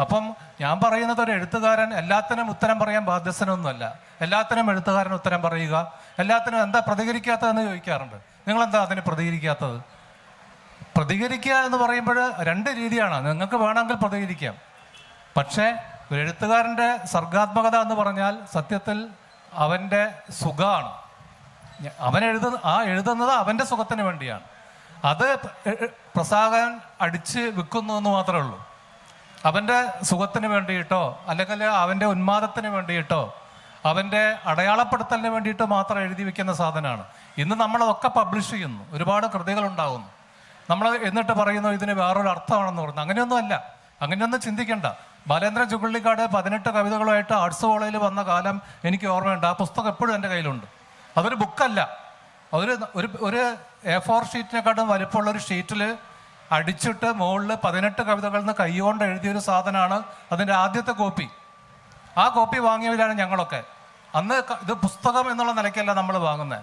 അപ്പം ഞാൻ പറയുന്നത്, ഒരു എഴുത്തുകാരൻ എല്ലാത്തിനും ഉത്തരം പറയാൻ ബാധ്യസ്ഥനൊന്നുമല്ല. എല്ലാത്തിനും എഴുത്തുകാരൻ ഉത്തരം പറയുക, എല്ലാത്തിനും എന്താ പ്രതികരിക്കാത്തതെന്ന് ചോദിക്കാറുണ്ട്. നിങ്ങളെന്താ അതിന് പ്രതികരിക്കാത്തത്? പ്രതികരിക്കുക എന്ന് പറയുമ്പോൾ 2 രീതിയാണ്. നിങ്ങൾക്ക് വേണമെങ്കിൽ പ്രതികരിക്കാം. പക്ഷേ ഒരു എഴുത്തുകാരൻ്റെ സർഗാത്മകത എന്ന് പറഞ്ഞാൽ സത്യത്തിൽ അവൻ്റെ സുഖമാണ്. അവൻ എഴുതുന്നത് അവൻ്റെ സുഖത്തിന് വേണ്ടിയാണ്. അത് പ്രസാധകൻ അടിച്ച് വിൽക്കുന്നു എന്ന് മാത്രമേ ഉള്ളൂ. അവൻ്റെ സുഖത്തിന് വേണ്ടിയിട്ടോ അല്ലെങ്കിൽ അവൻ്റെ ഉന്മാദത്തിന് വേണ്ടിയിട്ടോ അവൻ്റെ അടയാളപ്പെടുത്തലിന് വേണ്ടിയിട്ട് മാത്രം എഴുതി വെക്കുന്ന സാധനമാണ്. ഇന്ന് നമ്മളതൊക്കെ പബ്ലിഷ് ചെയ്യുന്നു, ഒരുപാട് കൃതികളുണ്ടാകുന്നു. നമ്മൾ എന്നിട്ട് പറയുന്നു ഇതിന് വേറൊരു അർത്ഥമാണെന്ന് പറയുന്നു. അങ്ങനെയൊന്നുമല്ല, അങ്ങനെയൊന്നും ചിന്തിക്കണ്ട. ബാലേന്ദ്രൻ ചുള്ളിക്കാട് 18 കവിതകളുമായിട്ട് ആർട്സ് കോളേജിൽ വന്ന കാലം എനിക്ക് ഓർമ്മയുണ്ട്. ആ പുസ്തകം എപ്പോഴും എൻ്റെ കയ്യിലുണ്ട്. അതൊരു ബുക്കല്ല, ഒരു A4 ഷീറ്റിനെക്കാട്ടും വലിപ്പമുള്ളൊരു ഷീറ്റിൽ അടിച്ചിട്ട് മുകളിൽ 18 കവിതകളിൽ നിന്ന് കൈകൊണ്ട് എഴുതിയൊരു സാധനമാണ് അതിൻ്റെ ആദ്യത്തെ കോപ്പി. ആ കോപ്പി വാങ്ങിയവരാണ് ഞങ്ങളൊക്കെ. അന്ന് ഇത് പുസ്തകം എന്നുള്ള നിലയ്ക്കല്ല നമ്മൾ വാങ്ങുന്നത്.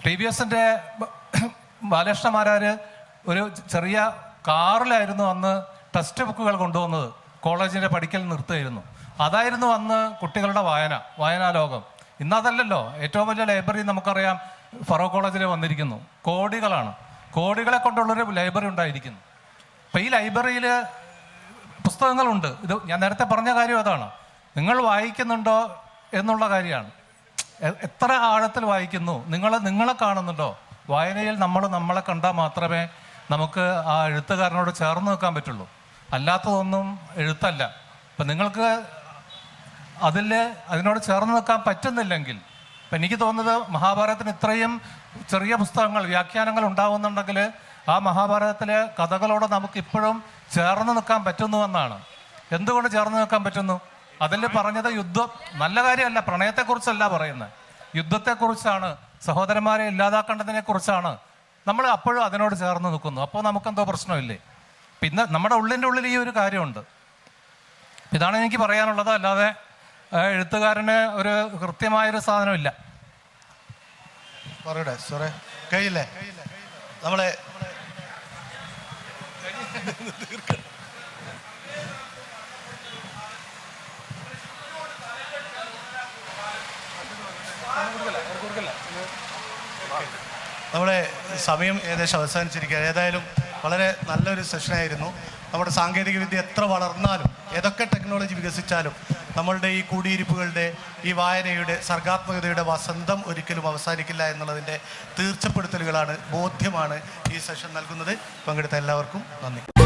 TVSൻ്റെ ബാലകൃഷ്ണമാരാർ ഒരു ചെറിയ കാറിലായിരുന്നു അന്ന് ടെക്സ്റ്റ് ബുക്കുകൾ കൊണ്ടുവന്നത്. കോളേജിൻ്റെ പഠിക്കൽ നിർത്തുമായിരുന്നു. അതായിരുന്നു അന്ന് കുട്ടികളുടെ വായനാ ലോകം. ഇന്നതല്ലല്ലോ. ഏറ്റവും വലിയ ലൈബ്രറി നമുക്കറിയാം ഫറൂഖ് കോളേജിൽ വന്നിരിക്കുന്നു. കോടികളെ കൊണ്ടുള്ളൊരു ലൈബ്രറി ഉണ്ടായിരിക്കുന്നു. അപ്പം ഈ ലൈബ്രറിയിൽ പുസ്തകങ്ങളുണ്ട്. ഇത് ഞാൻ നേരത്തെ പറഞ്ഞ കാര്യം അതാണ്. നിങ്ങൾ വായിക്കുന്നുണ്ടോ എന്നുള്ള കാര്യമാണ്. എത്ര ആഴത്തിൽ വായിക്കുന്നു, നിങ്ങളെ കാണുന്നുണ്ടോ? വായനയിൽ നമ്മളെ കണ്ടാൽ മാത്രമേ നമുക്ക് ആ എഴുത്തുകാരനോട് ചേർന്ന് നിൽക്കാൻ പറ്റുള്ളൂ. അല്ലാത്തതൊന്നും എഴുത്തല്ല. അപ്പം നിങ്ങൾക്ക് അതിനോട് ചേർന്ന് നിൽക്കാൻ പറ്റുന്നില്ലെങ്കിൽ, ഇപ്പം എനിക്ക് തോന്നുന്നത് മഹാഭാരതത്തിന് ഇത്രയും ചെറിയ പുസ്തകങ്ങൾ, വ്യാഖ്യാനങ്ങൾ ഉണ്ടാവുന്നുണ്ടെങ്കിൽ ആ മഹാഭാരതത്തിലെ കഥകളോട് നമുക്കിപ്പോഴും ചേർന്ന് നിൽക്കാൻ പറ്റുന്നുവെന്നാണ്. എന്തുകൊണ്ട് ചേർന്ന് നിൽക്കാൻ പറ്റുന്നു? അതിൽ പറഞ്ഞത് യുദ്ധം നല്ല കാര്യമല്ല, പ്രണയത്തെക്കുറിച്ചല്ല പറയുന്നത്, യുദ്ധത്തെക്കുറിച്ചാണ്, സഹോദരന്മാരെ ഇല്ലാതാക്കേണ്ടതിനെ കുറിച്ചാണ്. നമ്മൾ അപ്പോഴും അതിനോട് ചേർന്ന് നിൽക്കുന്നു. അപ്പോൾ നമുക്കെന്തോ പ്രശ്നമില്ലേ? പിന്നെ നമ്മുടെ ഉള്ളിൽ ഈ ഒരു കാര്യമുണ്ട്. ഇതാണ് എനിക്ക് പറയാനുള്ളത്. അല്ലാതെ എഴുത്തുകാരന് ഒരു കൃത്യമായൊരു സാധനമില്ല. പറയട്ടെ സാറേ, കഴിയില്ലേ? നമ്മളെ നമ്മുടെ സമയം ഏകദേശം അവസാനിച്ചിരിക്കുകയാണ്. ഏതായാലും വളരെ നല്ലൊരു സെഷനായിരുന്നു. നമ്മുടെ സാങ്കേതികവിദ്യ എത്ര വളർന്നാലും ഏതൊക്കെ ടെക്നോളജി വികസിച്ചാലും നമ്മളുടെ ഈ കൂടിയിരിപ്പുകളുടെ ഈ വായനയുടെ സർഗാത്മകതയുടെ വസന്തം ഒരിക്കലും അവസാനിക്കില്ല എന്നുള്ളതിൻ്റെ തീർച്ചപ്പെടുത്തലുകളാണ്, ബോധ്യമാണ് ഈ സെഷൻ നൽകുന്നത്. പങ്കെടുത്ത എല്ലാവർക്കും നന്ദി.